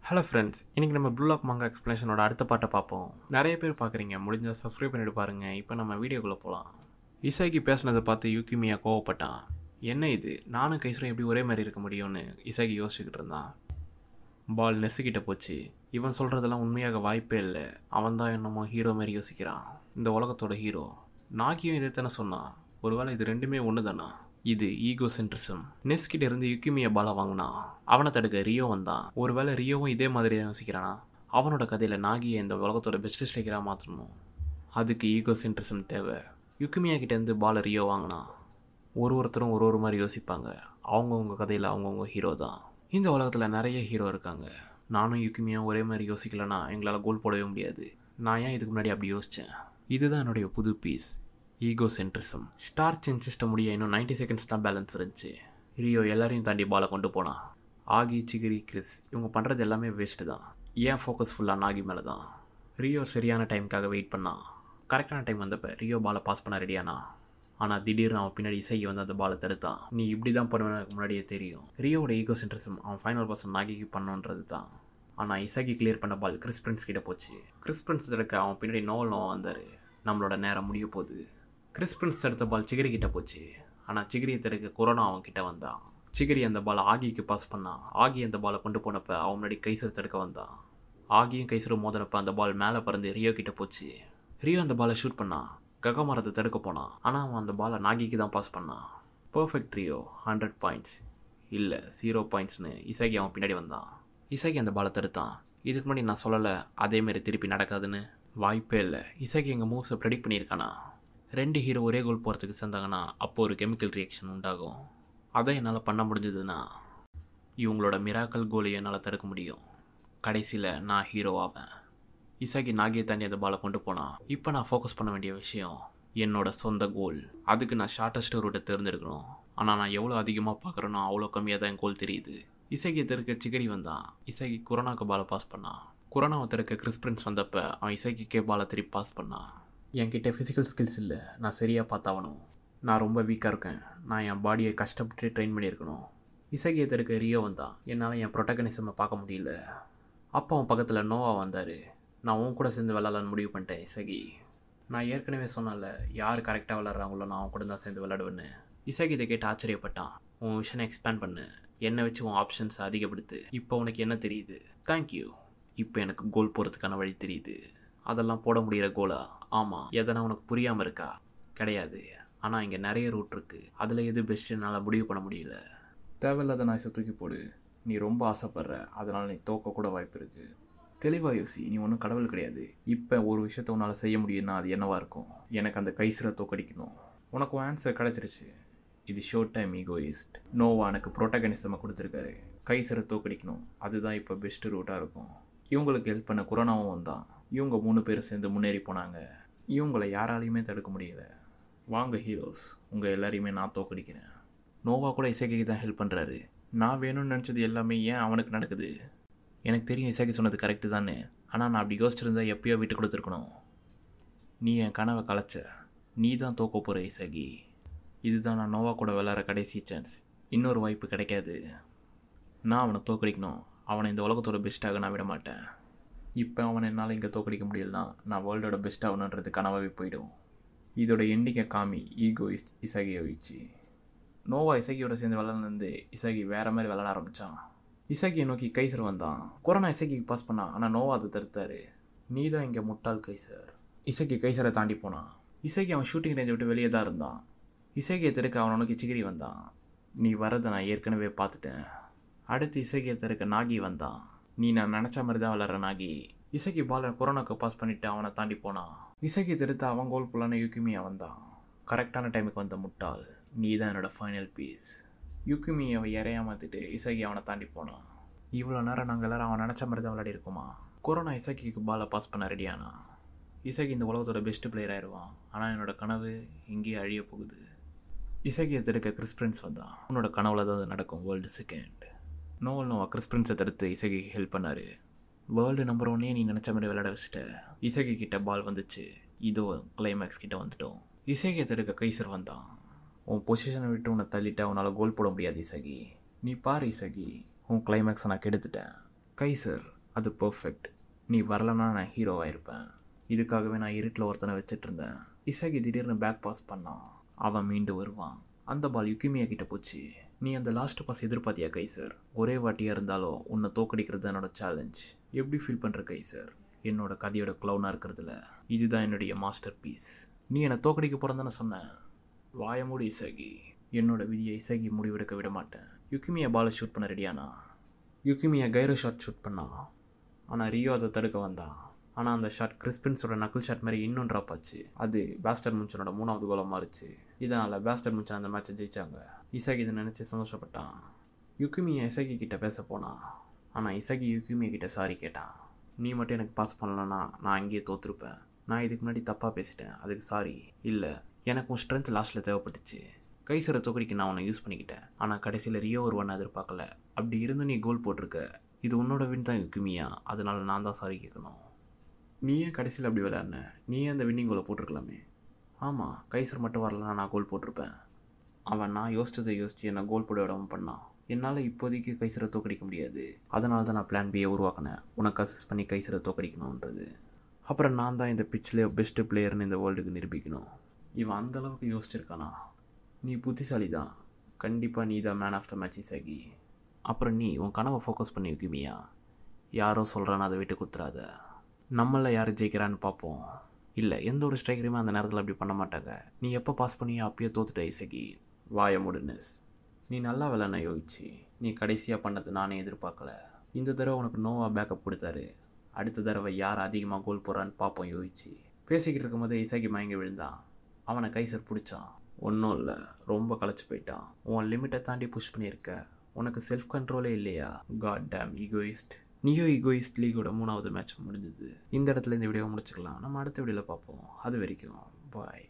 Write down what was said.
Hello friends, இன்றைக்கி நம்ம blue lock மாங்கா எக்ஸ்ப்ளனேஷனோட அடுத்த பாட்டை பார்ப்போம். நிறைய பேர் பார்க்குறீங்க, முடிஞ்சால் சப்ஸ்கிரைப் பண்ணிட்டு பாருங்கள். இப்போ நம்ம வீடியோக்குள்ளே போகலாம். இசாகி பேசினதை பார்த்து யூகிமியா கோவப்பட்டான். என்ன இது, நானும் கைசரும் எப்படி ஒரே மாதிரி இருக்க முடியும்னு இசாகி யோசிச்சுக்கிட்டு இருந்தான். பால் நெசுக்கிட்ட போச்சு. இவன் சொல்கிறதெல்லாம் உண்மையாக வாய்ப்பே இல்லை. அவன் தான் என்னமோ ஹீரோ மாதிரி யோசிக்கிறான், இந்த உலகத்தோட ஹீரோ. நாகியும் இதைத்தானே சொன்னான். ஒருவேளை இது ரெண்டுமே ஒன்று தானா? இது ஈகோ சென்ட்ரிசம். நெஸ்கிட்ட இருந்து யுக்கிமியா பாலை வாங்கினா அவனை தடுக்க ரியோ வந்தான். ஒருவேளை ரியோவும் இதே மாதிரி யோசிக்கிறானா? அவனோட கதையில் நாகியை இந்த உலகத்தோட பெஸ்ட் ஸ்ட்ரைக்கராக மாற்றணும். அதுக்கு ஈகோ சென்ட்ரிசம் தேவை. யுக்கிமியா கிட்டேருந்து பாலை ரியோ வாங்கினா ஒருத்தரும் ஒரு மாதிரி யோசிப்பாங்க. அவங்கவுங்க கதையில் அவங்கவுங்க ஹீரோ தான். இந்த உலகத்தில் நிறைய ஹீரோ இருக்காங்க. நானும் யுக்கிமியா ஒரே மாதிரி யோசிக்கலன்னா எங்களால் கோல் போடவே முடியாது. நான் ஏன் இதுக்கு முன்னாடி அப்படி யோசித்தேன்? இதுதான் என்னுடைய புது piece, egocentrism. Star change system முடிய இன்னும் 90 செகண்ட்ஸ் தான் பேலன்ஸ் இருந்துச்சு. ரியோ எல்லாரையும் தாண்டி பாலை கொண்டு போனான். ஆகி, சிகிரி, கிறிஸ் இவங்க பண்ணுறது எல்லாமே வேஸ்ட்டு தான். ஏன் ஃபோக்கஸ் ஃபுல்லாக நாகி மேலே தான். ரியோ சரியான டைமுக்காக வெயிட் பண்ணான். கரெக்டான டைம் வந்தப்போ ரியோ பாலை பாஸ் பண்ண ரெடியானா. ஆனால் திடீர்னு அவன் பின்னாடி இசைக்கு வந்து அந்த பாலை தடுத்தான். நீ இப்படி தான் பண்ணுவேன்னு எனக்கு முன்னாடியே தெரியும். ரியோவோட ஈகோ சென்ட்ரிசம் அவன் ஃபைனல் பர்சன் நாகிக்கு பண்ணுன்றது தான். ஆனால் இசைக்கு கிளியர் பண்ண பால் கிறிஸ் பிரின்ஸ் கிட்ட போச்சு. கிறிஸ் பிரின்ஸ் தடுக்க அவன் பின்னாடி நோவல் வந்தார். நம்மளோட நேரம் முடிய போகுது. கிறிஸ் பிரின்ஸ் தடுத்த பால் சிகிரி கிட்ட போச்சு. ஆனால் சிகிரியை தடுக்க கொரோனா அவன் கிட்ட வந்தான். சிகிரி அந்த பாலை ஆகிக்கு பாஸ் பண்ணான். ஆகி அந்த பாலை கொண்டு போனப்போ அவன் முன்னாடி கைசர் தடுக்க வந்தான். ஆகியும் கைசரும் மோதினப்போ அந்த பால் மேலே பறந்து ரியோ கிட்ட போச்சு. ரியோ அந்த பாலை ஷூட் பண்ணான். ககமரத்தை தடுக்க போனான். ஆனால் அவன் அந்த பாலை நாகிக்கு தான் பாஸ் பண்ணான். Perfect Rio, 100 points. இல்லை 0 பாயிண்ட்ஸ்னு இசாகி அவன் பின்னாடி வந்தான். இசாகி அந்த பாலை தடுத்தான். இதுக்கு முன்னாடி நான் சொல்லலை அதேமாரி திருப்பி நடக்காதுன்னு? வாய்ப்பே இல்லை. இசாகி எங்கள் மூவ்ஸை ப்ரெடிக்ட் பண்ணியிருக்கானா? 2 ஹீரோ ஒரே கோல் போகிறதுக்கு சேர்ந்தாங்கன்னா அப்போது ஒரு கெமிக்கல் ரியாக்ஷன் உண்டாகும். அதை என்னால் பண்ண முடிஞ்சதுன்னா இவங்களோட மிராக்கல் கோலையை என்னால் தடுக்க முடியும். கடைசியில் நான் ஹீரோ ஆவேன். இசாகி நாகியை தாண்டி அந்த பாலை கொண்டு போனான். இப்போ நான் ஃபோக்கஸ் பண்ண வேண்டிய விஷயம் என்னோட சொந்த கோல். அதுக்கு நான் ஷார்ட்டஸ்ட் ரூட்டை தேர்ந்தெடுக்கணும். ஆனால் நான் எவ்வளோ அதிகமாக பார்க்குறேனோ அவ்வளோ கம்மியாக தான் என் கோல் தெரியுது. இசைக்கியை தெருக்க சிகரி வந்தான். இசைக்கு குரோனாக்கு பாலை பாஸ் பண்ணான். குரோனாவை தெருக்க கிறிஸ் பிரின்ஸ் வந்தப்போ அவன் இசைக்கிக்கே பாலை திருப்பி பாஸ் பண்ணான். என்கிட்ட ஃபிசிக்கல் ஸ்கில்ஸ் இல்லை, நான் சரியாக பார்த்தாவணும். நான் ரொம்ப வீக்காக இருக்கேன். நான் என் பாடியை கஷ்டப்பட்டு ட்ரெயின் பண்ணியிருக்கணும். இசைக்கியை தடுக்க ரியோ வந்தான். என்னால் என் ப்ரொட்டகனிசமை பார்க்க முடியல. அப்போ அவன் பக்கத்தில் நோவா வந்தார். நான் உன் கூட சேர்ந்து விளாட்லான்னு முடிவு பண்ணிட்டேன். இசகி, நான் ஏற்கனவே சொன்னால யார் கரெக்டாக விளாட்றாங்களோ நான் அவன் கூட தான் சேர்ந்து விளாடுவேன்னு. இசகி இதை கேட்டு ஆச்சரியப்பட்டான். உன் விஷனை எக்ஸ்பேண்ட் பண்ணு, என்னை வச்சு உன் ஆப்ஷன்ஸை அதிகப்படுத்து. இப்போ உனக்கு என்ன தெரியுது? தேங்க்யூ. இப்போ எனக்கு கோல் போகிறதுக்கான வழி தெரியுது. அதெல்லாம் போட முடிகிற கோலா? ஆமாம். எதனா உனக்கு புரியாமல் இருக்கா? கிடையாது. ஆனால் இங்கே நிறைய ரூட் இருக்குது. அதில் எது பெஸ்ட்டு என்னால் முடிவு பண்ண முடியல. தேவையில்லாத நாய்ஸை தூக்கி போடு. நீ ரொம்ப ஆசைப்படுற, அதனால் நீ தோக்க கூட வாய்ப்பு இருக்குது. தெளிவாக யோசி. நீ ஒன்றும் கடவுள் கிடையாது. இப்போ ஒரு விஷயத்த உன்னால் செய்ய முடியும்னா அது என்னவாக இருக்கும்? எனக்கு அந்த கைசரை தோக்கடிக்கணும். உனக்கு ஆன்சர் கிடச்சிருச்சு. இது ஷோர்ட் டைம் ஈகோயிஸ்ட். நோவா எனக்கு ப்ரோட்டகனிசமை கொடுத்துருக்காரு. கைசரை தோக்கடிக்கணும். அதுதான் இப்போ பெஸ்ட்டு ரூட்டாக இருக்கும். இவங்களுக்கு ஹெல்ப் பண்ண குரோனாவும் வந்தான். இவங்க 3 பேரும் சேர்ந்து முன்னேறி போனாங்க. இவங்களை யாராலையுமே தடுக்க முடியலை. வாங்க ஹீரோஸ், உங்கள் எல்லாரையுமே நான் தோக்கடிக்கிறேன். நோவா கூட இசைக்கு தான் ஹெல்ப் பண்ணுறாரு. நான் வேணும்னு நினச்சது எல்லாமே ஏன் அவனுக்கு நடக்குது? எனக்கு தெரியும் இசைக்கு சொன்னது கரெக்டு தானே. ஆனால் நான் அப்படி யோசிச்சிருந்தா எப்பயோ விட்டு கொடுத்துருக்கணும். நீ என் கனவை கலைச்ச. நீ தான் தோக்க போகிற இசகி. இதுதான் நான் நோவா கூட விளாட்ற கடைசி சான்ஸ். இன்னொரு வாய்ப்பு கிடைக்காது. நான் அவனை தோக்கடிக்கணும். அவனை இந்த உலகத்தோட பெஸ்ட்டாக நான் விட மாட்டேன். இப்போ அவனை என்னால் இங்கே தோக்கடிக்க முடியலனா நான் வேர்ல்டோட பெஸ்ட் ஆகணுன்றது கனவாகவே போயிடும். இதோட எண்டிங்கை காமி. ஈகோ இசகியை வச்சு நோவா இசகியோட சேர்ந்து விளாட்லேருந்து இசகி வேறு மாதிரி விளாட ஆரம்பித்தான். இசகியை நோக்கி கைசர் வந்தான். கொரோனா இசகிக்கு பாஸ் பண்ணான். ஆனால் நோவா அதை தடுத்தார். நீ தான் இங்கே முட்டாள் கைசர். இசகி கைசரை தாண்டி போனான். இசகி அவன் ஷூட்டிங் ரேஞ்சை விட்டு வெளியே தான் இருந்தான். இசகியை தடுக்க அவனை நோக்கி சிகிரி வந்தான். நீ வரதை நான் ஏற்கனவே பார்த்துட்டேன். அடுத்து இசகியை தடுக்க நாகி வந்தான். நீ நான் நினச்ச மாதிரி தான் விளாட்ற நாகி. இசகி பாலை கொரோனாக்கு பாஸ் பண்ணிவிட்டு அவனை தாண்டி போனான். இசகி தடுத்து அவன் கோல் போலான்னு யுக்கிமியா வந்தான். கரெக்டான டைமுக்கு வந்த முட்டாள். நீ தான் என்னோட ஃபைனல் பீஸ். யுக்கிமியாவை இறையா மாற்றிட்டு இசகி அவனை தாண்டி போனான். இவ்வளோ நேரம் நாங்கள் எல்லோரும் அவன் நினச்ச மாதிரி தான் விளையாடி இருக்கோமா? கொரோனா இசகிக்கு பாலை பாஸ் பண்ண ரெடியானா. இசகி இந்த உலகத்தோட பெஸ்ட் பிளேயர் ஆயிடுவான். ஆனால் என்னோடய கனவு இங்கேயே அழிய போகுது. இசகியை தடுக்க கிறிஸ் பிரின்ஸ் வந்தான். உன்னோட கனவுல தான் அது நடக்கும். World second. நோவா கிறிஸ் பிரின்ஸை தடுத்து இசகிக்கு ஹெல்ப் பண்ணார். வேர்ல்டு நம்பர் 1 நீ நினச்ச மாதிரி விளையாட வச்சுட்ட. இசகி கிட்ட பால் வந்துச்சு. இதோ கிளைமேக்ஸ் கிட்ட வந்துட்டோம். இசகியை தடுக்க கைசர் வந்தான். உன் பொசிஷனை விட்டு உன்னை தள்ளிட்ட உன்னால் கோல் போட முடியாது இசகி. நீ பாரு இசகி, உன் கிளைமேக்ஸை நான் கெடுத்துட்டேன். கைசர் அது பர்ஃபெக்ட். நீ வரலன்னா நான் ஹீரோவாக இருப்பேன். இதுக்காகவே நான் இருட்டில் ஒருத்தனை வச்சுட்டு இருந்தேன். இசாகி திடீர்னு பேக் பாஸ் பண்ணான். அவன் மீண்டு வருவான். அந்த பால் யுகிமியா கிட்ட போச்சு. நீ அந்த லாஸ்ட் பாஸ் எதிர்பார்த்தியா கைசர்? ஒரே வாட்டியாக இருந்தாலும் உன்னை தோக்கடிக்கிறது என்னோட சேலஞ்ச். எப்படி ஃபீல் பண்ணுற கைசர்? என்னோட கதையோட க்ளவுனாக இருக்கிறதுல இதுதான் என்னுடைய மாஸ்டர் பீஸ். நீ என்னை தோக்கடிக்க போகிறதானே சொன்னேன். வாய மூடி இசாகி. என்னோட விதியை இசாகி முடிவெடுக்க விட மாட்டேன். யுகிமியா பாலை ஷூட் பண்ண ரெடியானா? யுகிமியா கைரோ ஷாட் ஷூட் பண்ணான். ஆனால் ரியோ அதை தடுக்க வந்தான். ஆனால் அந்த ஷாட் கிறிஸ்பின்ஸோட நக்கிள் ஷாட் மாதிரி இன்னும் ட்ராப் ஆச்சு. அது பேஸ்டர் முன்சனோட 3வது கோலாக மாறிச்சு. இதனால் பேஸ்டர் முன்சன் அந்த மேட்சை ஜெயிச்சாங்க. இசாகி இதை நினச்சி சந்தோஷப்பட்டான். யுகிமியா இசாகி கிட்ட பேச போனான். ஆனால் இசாகி யுகிமியா கிட்ட சாரி கேட்டான். நீ மட்டும் எனக்கு பாஸ் பண்ணலன்னா நான் அங்கேயே தோற்றுருப்பேன். நான் இதுக்கு முன்னாடி தப்பாக பேசிட்டேன், அதுக்கு சாரி. இல்லை, எனக்கு உன் ஸ்ட்ரென்த் லாஸ்ட்டில் தேவைப்பட்டுச்சு. கைசரை தோக்கடிக்க நான் உன்னை யூஸ் பண்ணிக்கிட்டேன். ஆனால் கடைசியில் ரியோ ஒருவன் எதிர்பார்க்கல. அப்படி இருந்து நீ கோல் போட்டிருக்க. இது உன்னோட வின் தான் யுகிமியா. அதனால் நான் தான் சாரி கேட்கணும். நீ ஏன் கடைசியில் அப்படி விளையாடுன? நீ ஏன் அந்த வின்னிங் கோலை போட்டிருக்கலாமே. ஆமாம், கைசர் மட்டும் வரலன்னா நான் கோல் போட்டிருப்பேன். அவன் நான் யோசிச்சதை யோசித்து என்னை கோல் போட விடாமல் பண்ணான். என்னால் இப்போதைக்கு கைசரை தோக்கடிக்க முடியாது. அதனால தான் நான் பிளான் பியை உருவாக்கினேன், உனக்கு அசிஸ்ட் பண்ணி கைசரை தோக்கடிக்கணுன்றது. அப்புறம் நான் தான் இந்த பிச்சில் பெஸ்ட்டு பிளேயர்னு இந்த வேர்ல்டுக்கு நிரூபிக்கணும். இவன் அந்தளவுக்கு யோசிச்சிருக்கானா? நீ புத்திசாலி தான். கண்டிப்பாக நீ தான் மேன் ஆஃப் த மேட்ச் இசாகி. அப்புறம் நீ உன் கனவை ஃபோக்கஸ் பண்ணி யுகிமியா. யாரோ சொல்கிறான்னு அதை விட்டு கொடுத்துறாத. நம்மளில் யார் ஜெயிக்கிறான்னு பார்ப்போம். இல்லை, எந்த ஒரு ஸ்ட்ரைக்கரையுமே அந்த நேரத்தில் அப்படி பண்ண மாட்டாங்க. நீ எப்போ பாஸ் பண்ணியோ அப்பயே தோத்துட்ட இசாகி. வாய மூடுனஸ். நீ நல்லா விளையாட யோசிச்சு. நீ கடைசியாக பண்ணது நானே எதிர்பார்க்கல. இந்த தடவை உனக்கு நோவா பேக்கப் கொடுத்தாரு. அடுத்த தடவை யார் அதிகமாக கோல் போடுறான்னு பார்ப்போம் யோசிச்சு. பேசிக்கிட்டு இருக்கும்போது இசாகி மயங்கி விழுந்தான். அவனை கைசர் பிடிச்சான். ஒன்றும் இல்லை, ரொம்ப களைச்சி போயிட்டான். உன் லிமிட்டை தாண்டி புஷ் பண்ணியிருக்க. உனக்கு செல்ஃப் கண்ட்ரோலே இல்லையா? God damn egoist. Neo egoist லீகோட 3வது மேட்ச் முடிஞ்சது. இந்த இடத்துல இந்த வீடியோ முடிச்சுக்கலாம். நம்ம அடுத்த வீடியோவில் பார்ப்போம். அது வரைக்கும் பாய்.